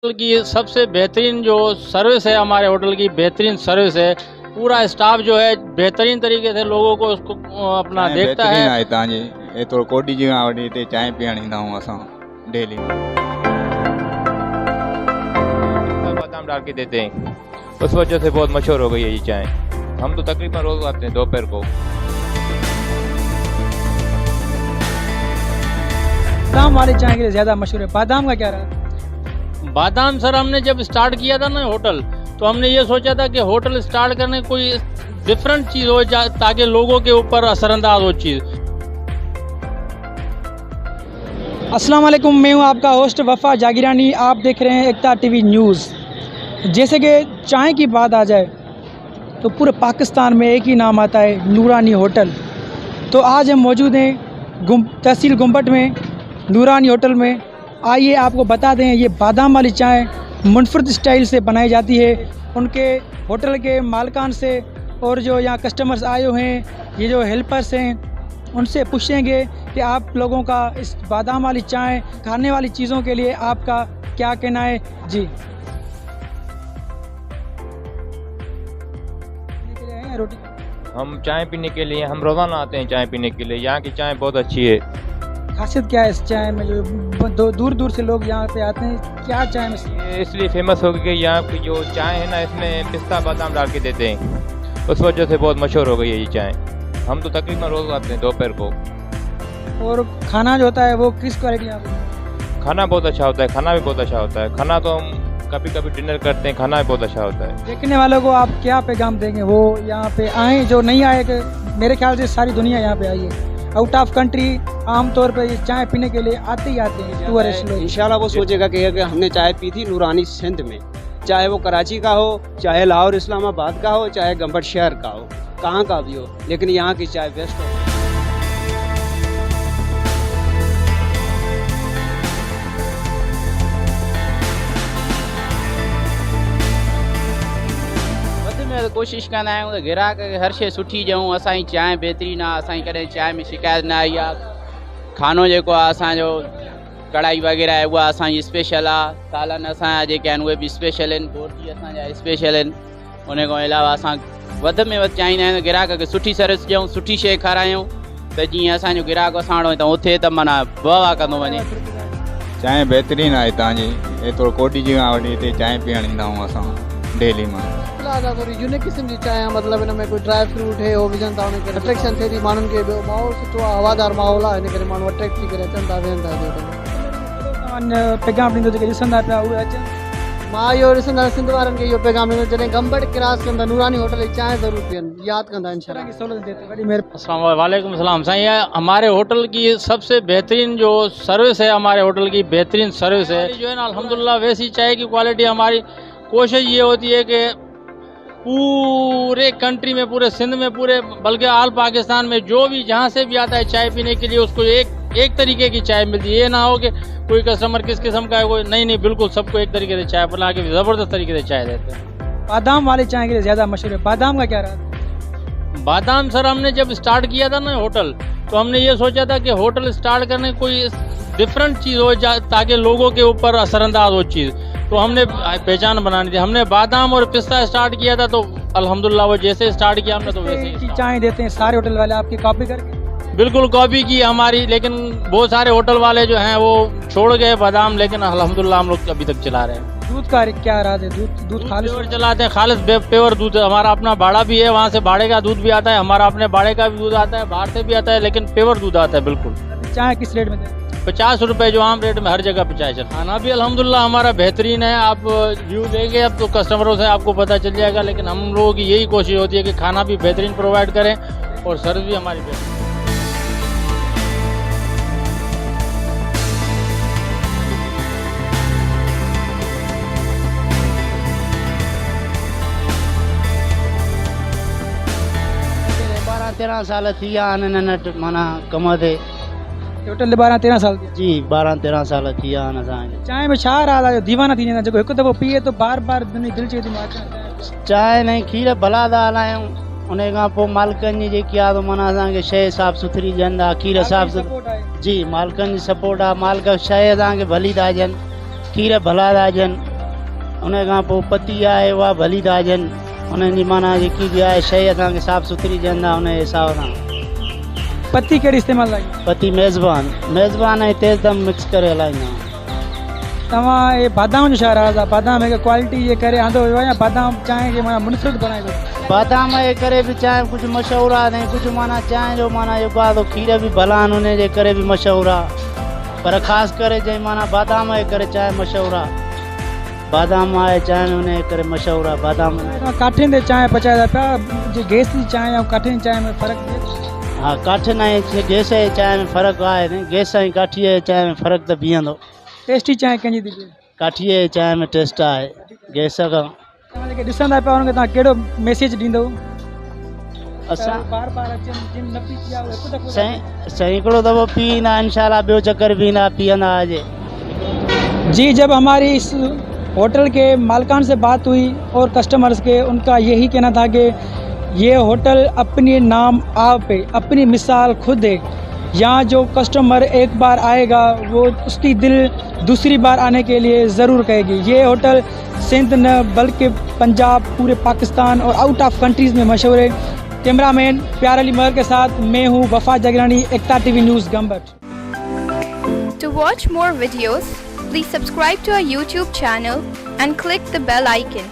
Hotel की सबसे बेहतरीन जो सर्विस है, हमारे होटल की बेहतरीन सर्विस है। पूरा स्टाफ जो है बेहतरीन तरीके से लोगों को उसको अपना देखता है। आहे तव्हांजी ये थोरो कोडी जी वॾी हिते चांहि पीअण ईंदा आहियूं असां डेली। बादाम डाल के देते हैं, उस वजह से बहुत मशहूर हो गई है ये चाय। हम तो तकरीबन रोज आते हैं दोपहर को। बादाम वाली चाय के लिए ज्यादा मशहूर है, बादाम का क्या रहा? बादाम सर हमने जब स्टार्ट किया था ना होटल, तो हमने ये सोचा था कि होटल स्टार्ट करने कोई डिफरेंट चीज़ हो ताकि लोगों के ऊपर असरअंदाज हो चीज़। अस्सलाम वालेकुम, मैं हूं आपका होस्ट वफा जागीरानी। आप देख रहे हैं एकता टीवी न्यूज़। जैसे कि चाय की बात आ जाए तो पूरे पाकिस्तान में एक ही नाम आता है, नूरानी होटल। तो आज हम मौजूद हैं तहसील गुम्बट में नूरानी होटल में। आइए आपको बता दें, ये बादाम वाली चाय मुनफरद स्टाइल से बनाई जाती है। उनके होटल के मालिकान से और जो यहाँ कस्टमर्स आए हुए हैं, ये जो हेल्पर्स हैं, उनसे पूछेंगे कि आप लोगों का इस बादाम वाली चाय खाने वाली चीज़ों के लिए आपका क्या कहना है। जी रोटी हम चाय पीने के लिए, हम रोजाना आते हैं चाय पीने के लिए। यहाँ की चाय बहुत अच्छी है। खासियत क्या है इस चाय में जो दूर दूर से लोग यहाँ पे आते हैं, क्या चाय में? ये इसलिए फेमस हो गई कि यहाँ की जो चाय है ना, इसमें पिस्ता बादाम डाल के देते हैं, उस वजह से बहुत मशहूर हो गई है ये चाय। हम तो तकरीबन रोज आते हैं दोपहर को। और खाना जो होता है वो किस क्वालिटी का? खाना बहुत अच्छा होता है, खाना भी बहुत अच्छा होता है। खाना तो हम कभी कभी डिनर करते हैं, खाना भी बहुत अच्छा होता है। देखने वालों को आप क्या पैगाम देंगे, वो यहाँ पे आए जो नहीं आए? कि मेरे ख्याल से सारी दुनिया यहाँ पे आई है, आउट ऑफ कंट्री आमतौर पे ये चाय पीने के लिए आते ही आते हैं टूरिस्ट लोग। इंशाल्लाह वो सोचेगा कि हमने चाय पी थी नूरानी सिंध में, चाहे वो कराची का हो, चाहे लाहौर इस्लामाबाद का हो, चाहे गंबट शहर का हो, कहाँ का भी हो, लेकिन यहाँ की चाय बेस्ट हो। कोशिश कंदा आहियूं त ग्राहक खे हर शइ सुठी ॾियूं। असांजी चांहि बहितरीनु आहे, असांजी कॾहिं चांहि में शिकायत न आई आहे। खानो जेको आहे असांजो कढ़ाई वग़ैरह आहे उहा असांजी स्पेशल आहे। सालन असांजा जेके आहिनि उहे बि स्पेशल आहिनि, बोरजी असांजा स्पेशल आहिनि। उन खां अलावा असां वध में वधि चाहींदा आहियूं त ग्राहक खे सुठी सर्विस ॾियूं, सुठी शइ खारायूं, त जीअं असांजो ग्राहक असां त उथे त माना वाह कंदो वञे। चांहि बहितरीनु आहे तव्हांजी, ये थोरो कोडी जी वॾी हिते चांहि पीअण ईंदा आहियूं असां डेली मां। थोड़ी यूनिक किस्म की चाय, मतलब इन में कोई ड्राई फ्रूट है वो विझन था, उनके अट्रैक्शन थे थी माण्हुनि खे। ॿियो माहौल सुठो आहे, हवादार माहौल आहे, इन करे माण्हू अट्रैक्ट थी करे अचनि था, वेहनि था। पैगाम ॾींदो जेके ॾिसंदा पिया उहे अचनि। मां इहो ॾिसंदा सिंध वारनि खे इहो पैगाम ॾींदो, जॾहिं गंबट क्रॉस कंदा नूरानी होटल जी चांहि ज़रूर पीअनि, यादि कंदा इंशाल्लाह। सहूलत देते बड़ी मेहरबानी। अस्सलाम वालेकुम सलाम साईं। हमारे होटल की सबसे बेहतरीन जो सर्विस है, हमारे होटल की बेहतरीन सर्विस है जो है ना, अल्हम्दुलिल्लाह। वैसी चाय की क्वालिटी, हमारी कोशिश ये होती है कि पूरे कंट्री में, पूरे सिंध में, पूरे बल्कि आल पाकिस्तान में जो भी जहाँ से भी आता है चाय पीने के लिए, उसको एक तरीके की चाय मिलती है। ये ना हो कि कोई कस्टमर किस किस्म का है, कोई नहीं, बिल्कुल सबको एक तरीके से चाय बना के ज़बरदस्त तरीके से चाय देते हैं। बादाम वाली चाय के लिए ज़्यादा मशहूर है, बादाम का क्या रहा? बादाम सर हमने जब स्टार्ट किया था ना होटल, तो हमने ये सोचा था कि होटल स्टार्ट करने कोई डिफरेंट चीज़ हो ताकि लोगों के ऊपर असरअंदाज हो चीज़। तो हमने पहचान बनानी थी, हमने बादाम और पिस्ता स्टार्ट किया था। तो अल्हम्दुलिल्लाह वो जैसे स्टार्ट किया हमने तो वैसे ही चाय देते हैं सारे होटल वाले, आपकी कॉपी करके? बिल्कुल कॉपी की हमारी, लेकिन बहुत सारे होटल वाले जो हैं वो छोड़ गए बादाम, लेकिन अल्हम्दुलिल्लाह हम लोग अभी तक चला रहे हैं। दूध का क्या रहा है? दूध खालिस चलाते हैं, खालिस प्योर दूध। हमारा अपना बाड़ा भी है, वहाँ से बाड़े का दूध भी आता है, हमारा अपने बाड़े का भी दूध आता है, बाहर से भी आता है, लेकिन प्योर दूध आता है बिल्कुल। चाय किस रेट में देते हैं? 50 रुपए, जो आम रेट में हर जगह 50 है। खाना भी अल्हम्दुलिल्लाह हमारा बेहतरीन है। आप व्यू देंगे अब तो कस्टमरों से आपको पता चल जाएगा, लेकिन हम लोगों की यही कोशिश होती है कि खाना भी बेहतरीन प्रोवाइड करें और सर्विस भी हमारी बेहतरीन। तेरह साल थी विया आहिनि माना कम ते। होटल 12-13 साल थी? जी 12-13 साल थी विया आहिनि असांखे। चांहि में छा रहा है, दीवाना थी वेंदा जेको हिकु दफ़ो पीए तो बार बार दिलि चए थी मां अचां? चांहि न खीर भला था हलायूं, उन खां पोइ मालिकनि जी जेकी आहे माना असांखे शइ साफ़ सुथरी ॾियनि था, खीर साफ़ सुथरी। जी मालिकनि जी सपोर्ट आहे, मालिक शइ असांखे भली था ॾियनि, खीर भला था ॾियनि। उन खां पोइ पती आहे उहा भली था ॾियनि, उन्हनि जी माना जेकी बि आहे शइ असांखे साफ़ु सुथरी ॾियनि था उन जे हिसाब सां। पत्ती कहिड़ी इस्तेमालु लॻी? पती मेज़बान ऐं तेज़ दम मिक्स करे हलाईंदा आहियूं। तव्हां हे बादाम जो छा राज़ आहे? बादाम हिकु क्वालिटी जे करे आंदो वियो आहे या बादाम चांहि खे माना मुनफ़िद बणाए थो? बादाम जे करे बि चांहि कुझु मशहूरु आहे ऐं कुझु माना चांहि जो माना जेको आहे तो खीर बि भला आहिनि उन जे करे बि मशहूरु आहे, पर ख़ासि करे जंहिं माना बादाम जे करे चांहि मशहूरु आहे। बादाम आहे चांहि में उन जे करे मशहूरु आहे बादाम। काठियुनि ते चांहि पचाए था पिया, जे गैस जी चांहि ऐं काठियुनि जी चांहि में फ़र्क़ु थिए? हा, काठियुनि ऐं गैस जी चांहि में फ़र्क़ु आहे न, गैस ऐं काठीअ जी चांहि में फ़र्क़ु त बीहंदो। टेस्टी चांहि कंहिंजी थी थिए? काठीअ जी चांहि में टेस्ट आहे गैस खां। तव्हां जेके ॾिसंदा पिया हुनखे तव्हां कहिड़ो मैसेज ॾींदव? असां बार बार अचनि जिन न पी पिया हिकु दफ़ो सैकड़ों दफ़ो पी ईंदा इंशाल्लाह, ॿियो चक्कर बि ईंदा पीअंदा अॼु। जी, जब हमारी इस होटल के मालिकान से बात हुई और कस्टमर्स के, उनका यही कहना था कि ये होटल अपने नाम आप है, अपनी मिसाल खुद है। यहाँ जो कस्टमर एक बार आएगा वो उसकी दिल दूसरी बार आने के लिए ज़रूर कहेगी। ये होटल सिंध न बल्कि पंजाब, पूरे पाकिस्तान और आउट ऑफ कंट्रीज़ में मशहूर है। कैमरामैन प्यार अली मगर के साथ मैं हूँ वफा जागरानी, एकता टीवी न्यूज़ गंबट। To watch more videos, please subscribe to our YouTube channel and click the bell icon.